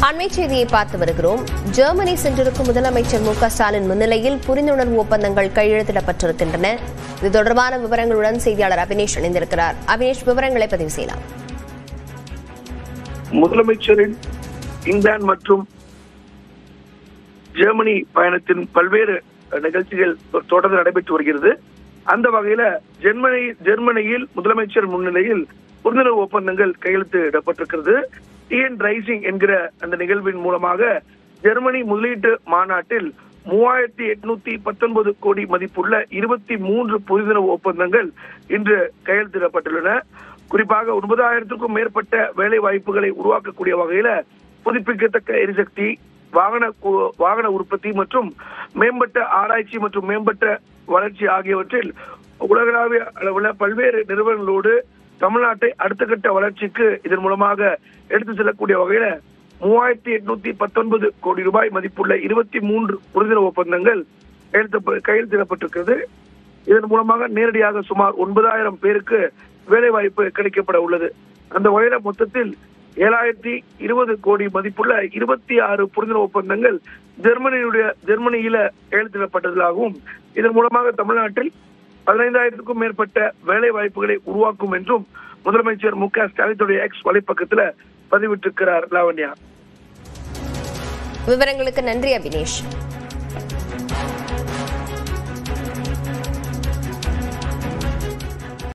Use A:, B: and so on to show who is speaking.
A: அண்மை செய்தியை பார்த்து வருகிறோம். ஜெர்மனி சென்றிருக்கும் முதலமைச்சர் மு.க. ஸ்டாலின் முன்னிலையில் புரிந்துணர்வு ஒப்பந்தங்கள் கையெழுத்திடப்பட்டிருக்கின்றன. இது தொடர்பான விவரங்களுடன் செய்தியாளர் அபினேஷ் இணைந்திருக்கிறார். அபினேஷ், விவரங்களை பதிவு செய்யலாம்.
B: முதலமைச்சரின் இங்கிலாந்து மற்றும் ஜெர்மனி பயணத்தின் பல்வேறு நிகழ்ச்சிகள் தொடர்ந்து நடைபெற்று வருகிறது. அந்த வகையில ஜெர்மனியில் முதலமைச்சர் முன்னிலையில் புரிந்துணர்வு ஒப்பந்தங்கள் கையெழுத்திடப்பட்டிருக்கிறது. டிஎன் ரைசிங் என்கிற அந்த நிகழ்வின் மூலமாக ஜெர்மனி முதலீட்டு மாநாட்டில் 3819 கோடி மதிப்புள்ள 23 புரிந்துணர்வு ஒப்பந்தங்கள் இன்று கையெழுத்திடப்பட்டுள்ளன. குறிப்பாக 9000க்கும் மேற்பட்ட வேலை வாய்ப்புகளை உருவாக்கக்கூடிய வகையில புதுப்பிக்கத்தக்க எரிசக்தி, வாகன உற்பத்தி மற்றும் மேம்பட்ட ஆராய்ச்சி மற்றும் மேம்பட்ட வளர்ச்சி ஆகியவற்றில் உலகளாவிய அளவுல பல்வேறு நிறுவனங்களோடு தமிழ்நாட்டை அடுத்த கட்ட வளர்ச்சிக்கு இதன் மூலமாக எடுத்து செல்லக்கூடிய வகையில 3819 கோடி ரூபாய் மதிப்புள்ள 23 புரிந்துணர்வு ஒப்பந்தங்கள் கையெழுத்திடப்பட்டிருக்கிறது. இதன் மூலமாக நேரடியாக சுமார் 9000 பேருக்கு வேலை வாய்ப்பு கிடைக்கப்பட உள்ளது. அந்த வகையில மொத்தத்தில் 7020 கோடி மதிப்புள்ள 26 புரிந்துணர்வு ஒப்பந்தங்கள் ஜெர்மனியில கையெழுத்திடப்பட்டதாகவும் இதன் மூலமாக தமிழ்நாட்டில் 15000க்கும் மேற்பட்ட வேலை வாய்ப்புகளை உருவாக்கும் என்றும் முதலமைச்சர் மு.க. ஸ்டாலினுடைய எக்ஸ் வலைப்பக்கத்தில் பதிவிட்டிருக்கிறார். லாவண்யா,
A: விவரங்களுக்கு நன்றி அபினேஷ்.